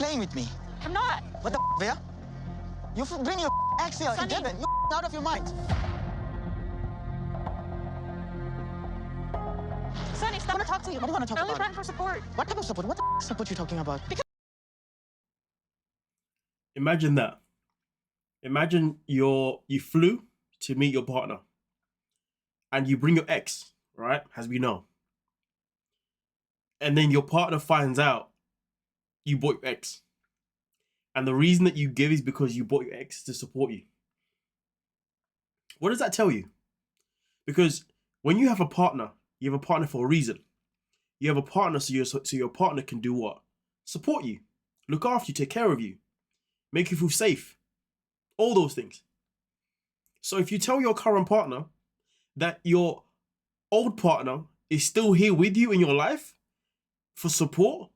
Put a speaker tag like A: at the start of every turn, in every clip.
A: playing with me.
B: I'm not.
A: What the Veah? You bring your ex here,
B: Sonny.
A: Devin. You're out of your mind.
B: Sonny, stop.
A: I want to talk to you. What do you want to talk
B: I only
A: about?
B: ran for support.
A: What type of support? What the support you talking about? Because
C: Imagine that. Imagine you flew to meet your partner and you bring your ex, right? As we know. And then your partner finds out you bought your ex. And the reason that you give is because you bought your ex to support you. What does that tell you? Because when you have a partner, you have a partner for a reason. You have a partner so your partner can do what? Support you, look after you, take care of you, make you feel safe. All those things. So if you tell your current partner that your old partner is still here with you in your life for support,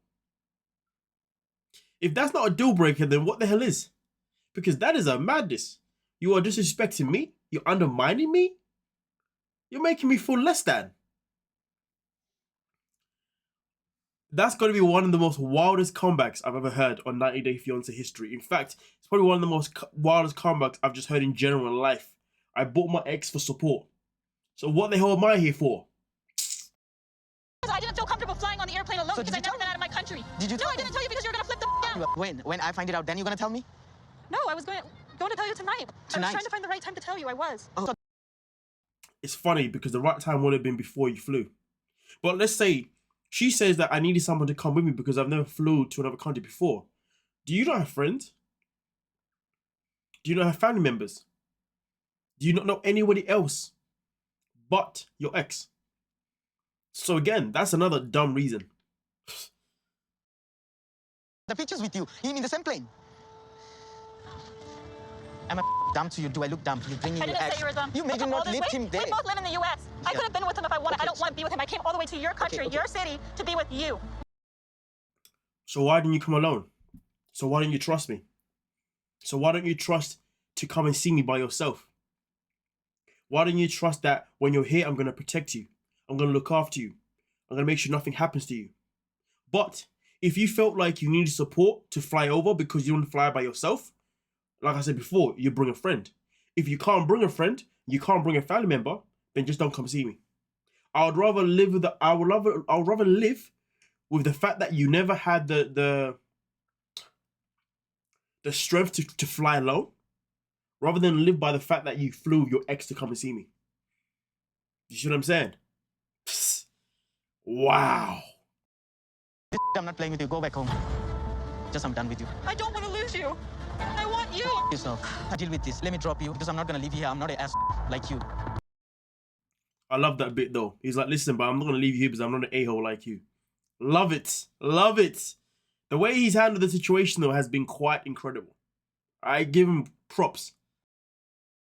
C: if that's not a deal breaker, then what the hell is? Because that is a madness. You are disrespecting me. You're undermining me. You're making me feel less than. That's got to be one of the most wildest comebacks I've ever heard on 90 Day Fiancé history. In fact, it's probably one of the most wildest comebacks I've just heard in general in life. I bought my ex for support. So what the hell am I here for?
B: I didn't feel comfortable flying on the airplane alone because I never been out of my country.
A: Did you
B: No, I didn't tell you because you were going to flip the out.
A: when I find it out, then you're gonna tell me?
B: No, I was going to tell you tonight. I was trying to find the right time to tell you. I was.
A: Oh.
C: It's funny because the right time would have been before you flew. But let's say she says that I needed someone to come with me because I've never flew to another country before. Do you not have friends? Do you not have family members? Do you not know anybody else but your ex? So again, that's another dumb reason.
A: The pictures with you, in the same plane. Am I dumb to you? Do I look dumb? You bring me
B: I
A: your
B: didn't
A: ex.
B: say you were dumb.
A: You made him not live him there.
B: We both live in the U.S. I could have been with him if I wanted.
A: Okay.
B: I don't want to be with him. I came all the way to your country, your city, to be with you.
C: So why didn't you come alone? So why don't you trust me? So why don't you trust to come and see me by yourself? Why don't you trust that when you're here, I'm going to protect you. I'm going to look after you. I'm going to make sure nothing happens to you. But if you felt like you needed support to fly over because you don't fly by yourself, like I said before, you bring a friend. If you can't bring a friend, you can't bring a family member, then just don't come see me. I would rather live with I would rather live with the fact that you never had the strength to fly alone, rather than live by the fact that you flew with your ex to come and see me. You see what I'm saying? Psst. Wow.
A: I'm not playing with you. Go back home. I'm done with you.
B: I don't want to lose you. I want you.
A: Yourself. I deal with this. Let me drop you because I'm not going to leave you here. I'm not an ass like you.
C: I love that bit though. He's like, listen, but I'm not going to leave you here because I'm not an a-hole like you. Love it. Love it. The way he's handled the situation though has been quite incredible. I give him props.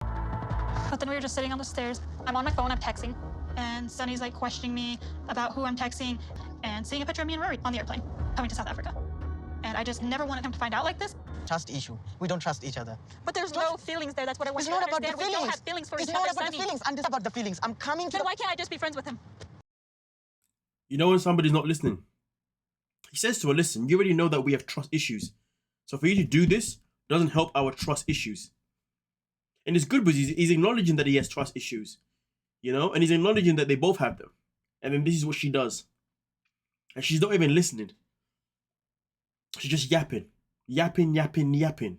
B: But then we were just sitting on the stairs. I'm on my phone, I'm texting. And Sonny's like questioning me about who I'm texting and seeing a picture of me and Rory on the airplane coming to South Africa. And I just never wanted him to find out like this.
A: Trust issue. We don't trust each other.
B: But there's no feelings there. That's what I want
A: It's
B: you to
A: not about
B: understand.
A: the
B: We don't
A: feelings.
B: have feelings for
A: It's
B: each
A: not
B: other,
A: about the
B: Sonny.
A: feelings. It's about the feelings. I'm coming to
B: Then why can't I just be friends with him?
C: You know when somebody's not listening? He says to her, listen, you already know that we have trust issues. So for you to do this doesn't help our trust issues. And it's good because he's acknowledging that he has trust issues. You know? And he's acknowledging that they both have them. And then this is what she does. And she's not even listening. She's just yapping. Yapping, yapping, yapping.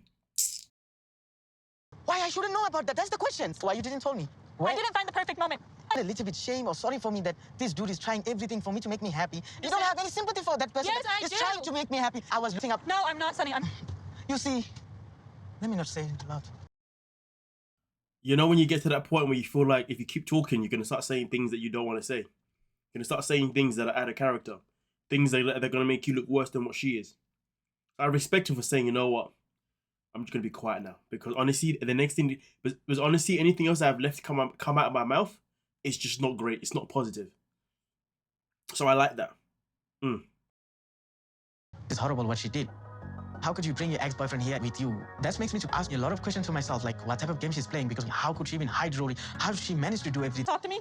A: Why I shouldn't know about that? That's the question. Why you didn't tell me? Why?
B: I didn't find the perfect moment.
A: A little bit shame or sorry for me that this dude is trying everything for me to make me happy. You don't have any sympathy for that person.
B: Yes, I
A: He's
B: do.
A: trying to make me happy. I was looking up.
B: No, I'm not, Sonny.
A: You see, let me not say it loud.
C: You know when you get to that point where you feel like if you keep talking, you're going to start saying things that you don't want to say. You're going to start saying things that are out of character. Things that are going to make you look worse than what she is. I respect her for saying, you know what? I'm just going to be quiet now. Because honestly, the next thing... Because honestly, anything else I've left come out of my mouth, it's just not great. It's not positive. So I like that.
A: It's horrible what she did. How could you bring your ex-boyfriend here with you? That makes me to ask a lot of questions to myself, like what type of game she's playing, because how could she even hide Rory? How did she manage to do everything?
B: Talk to me.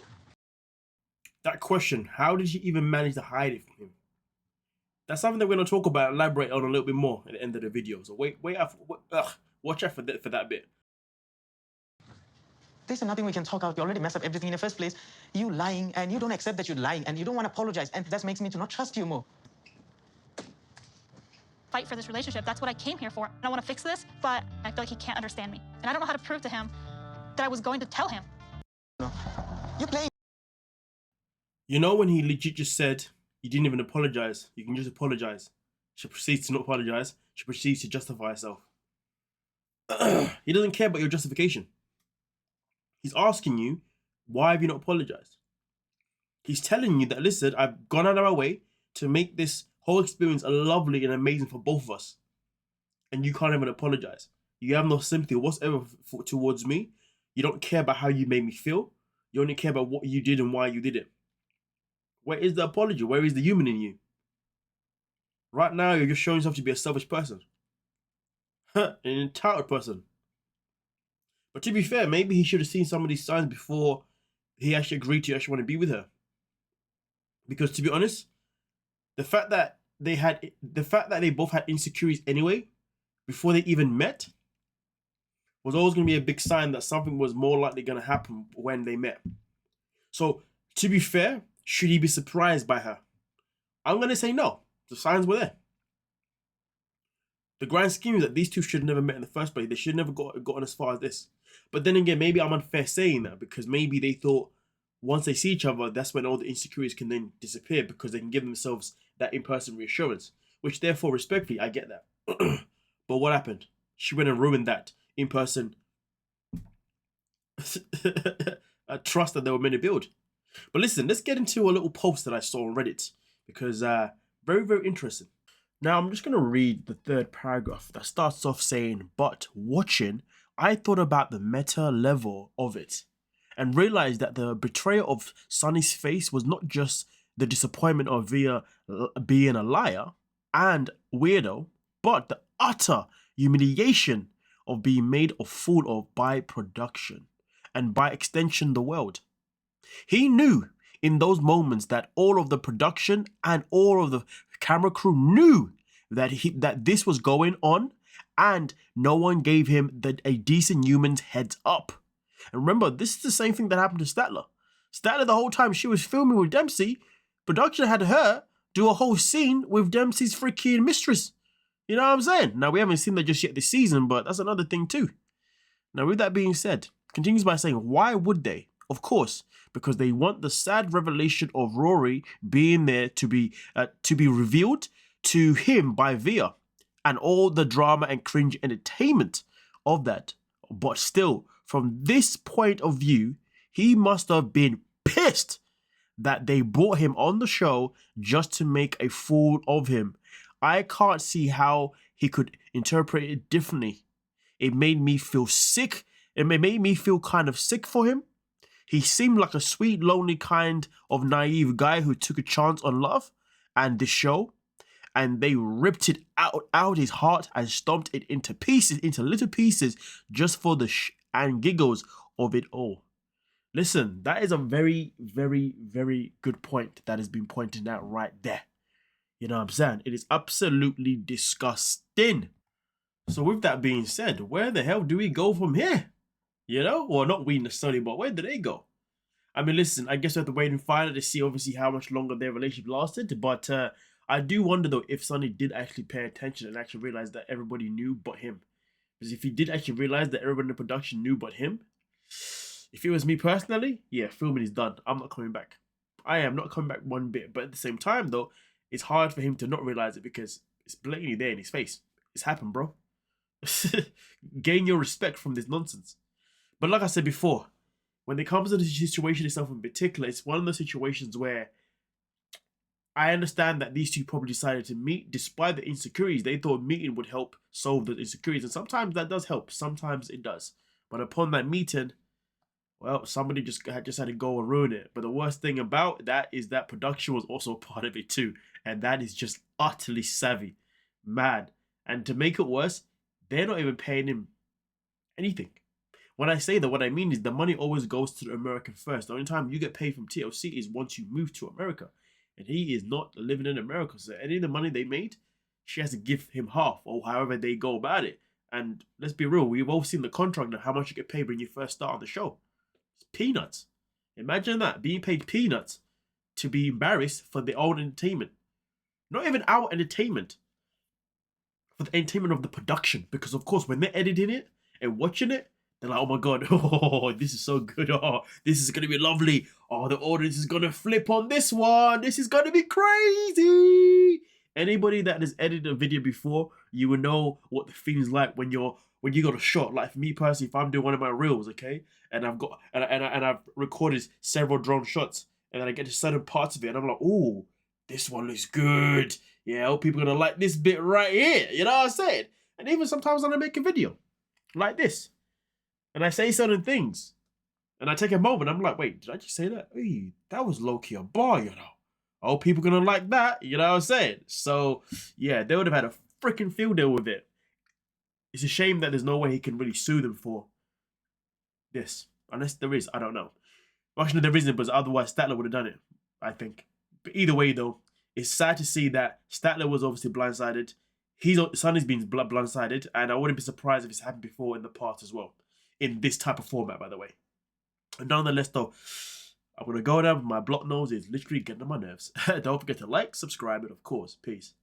C: That question, how did she even manage to hide it from him? That's something that we're going to talk about and elaborate on a little bit more at the end of the video. So watch out for that bit.
A: There's nothing we can talk out. You already messed up everything in the first place. You lying, and you don't accept that you're lying, and you don't want to apologize, and that makes me to not trust you more.
B: Fight for this relationship. That's what I came here for. I want to fix this, but I feel like he can't understand me. And I don't know how to prove to him that I was going to tell him.
A: No. You're playing.
C: You know when he legit just said, you didn't even apologize. You can just apologize. She proceeds to not apologize. She proceeds to justify herself. He doesn't care about your justification. He's asking you, why have you not apologized? He's telling you that, listen, I've gone out of my way to make this whole experience lovely and amazing for both of us. And you can't even apologize. You have no sympathy whatsoever towards me. You don't care about how you made me feel. You only care about what you did and why you did it. Where is the apology? Where is the human in you? Right now, you're just showing yourself to be a selfish person. An entitled person. But to be fair, maybe he should have seen some of these signs before he actually agreed to actually want to be with her. Because to be honest, the fact that they both had insecurities anyway, before they even met, was always going to be a big sign that something was more likely going to happen when they met. So, to be fair, should he be surprised by her? I'm going to say no. The signs were there. The grand scheme is that these two should have never met in the first place. They should have never gotten as far as this. But then again, maybe I'm unfair saying that, because maybe they thought once they see each other, that's when all the insecurities can then disappear, because they can give themselves that in-person reassurance, which therefore, respectfully, I get that. But what happened? She went and ruined that in-person trust that they were meant to build. But listen, let's get into a little post that I saw on Reddit, because very, very interesting. Now, I'm just going to read the third paragraph that starts off saying, but watching, I thought about the meta level of it and realized that the betrayal of Sunny's face was not just the disappointment of Veah being a liar and weirdo, but the utter humiliation of being made a fool of by production and by extension the world. He knew in those moments that all of the production and all of the camera crew knew that this was going on, and no one gave him a decent human's heads up. And remember, this is the same thing that happened to Statler. Statler, the whole time she was filming with Dempsey, production had her do a whole scene with Dempsey's freaking mistress. You know what I'm saying? Now, we haven't seen that just yet this season, but that's another thing too. Now, with that being said, continues by saying, why would they? Of course, because they want the sad revelation of Rory being there to be revealed to him by Veah, and all the drama and cringe entertainment of that. But still, from this point of view, he must have been pissed that they brought him on the show just to make a fool of him. I can't see how he could interpret it differently. It made me feel sick. It made me feel kind of sick for him. He seemed like a sweet, lonely kind of naive guy who took a chance on love and the show, and they ripped it out his heart and stomped it into pieces, into little pieces, just for the and giggles of it all. Listen, that is a very, very, very good point that has been pointed out right there. You know what I'm saying? It is absolutely disgusting. So with that being said, where the hell do we go from here? You know? Well, not we necessarily, but where do they go? I mean, listen, I guess we have to wait and find out to see obviously how much longer their relationship lasted. But I do wonder though if Sunny did actually pay attention and actually realize that everybody knew but him. Because if he did actually realize that everybody in the production knew but him, if it was me personally, yeah, filming is done. I'm not coming back. I am not coming back one bit. But at the same time though, it's hard for him to not realize it because it's blatantly there in his face. It's happened, bro. Gain your respect from this nonsense. But like I said before, when it comes to the situation itself in particular, it's one of those situations where I understand that these two probably decided to meet despite the insecurities. They thought meeting would help solve the insecurities. And sometimes that does help. Sometimes it does. But upon that meeting, well, somebody just had to go and ruin it. But the worst thing about that is that production was also part of it too. And that is just utterly savvy. Mad. And to make it worse, they're not even paying him anything. When I say that, what I mean is the money always goes to the American first. The only time you get paid from TLC is once you move to America. and he is not living in America. So any of the money they made, she has to give him half, or however they go about it. And let's be real, we've all seen the contract of how much you get paid when you first start on the show. It's peanuts. Imagine that, being paid peanuts to be embarrassed for their own entertainment. Not even our entertainment, for the entertainment of the production. Because of course, when they're editing it and watching it, they're like, oh my God, oh, this is so good. Oh, this is going to be lovely. Oh, the audience is going to flip on this one. This is going to be crazy. Anybody that has edited a video before, you will know what the feeling's like when you got a shot. Like for me personally, if I'm doing one of my reels, okay, and I've got and I've recorded several drone shots, and then I get to certain parts of it, and I'm like, oh, this one looks good. Yeah, I hope people are gonna like this bit right here. You know what I'm saying? And even sometimes when I make a video like this, and I say certain things, and I take a moment, I'm like, wait, did I just say that? Hey, that was low-key a bar, you know. I hope people are gonna like that, you know what I'm saying? So, yeah, they would have had a freaking field day with it. It's a shame that there's no way he can really sue them for this. Unless there is, I don't know. Actually, there isn't, because otherwise Statler would have done it, I think. But either way, though, it's sad to see that Statler was obviously blindsided. Sonny's been blindsided, and I wouldn't be surprised if it's happened before in the past as well. In this type of format, by the way. And nonetheless, though, I'm going to go down with my block nose. It's literally getting on my nerves. Don't forget to like, subscribe, and of course, peace.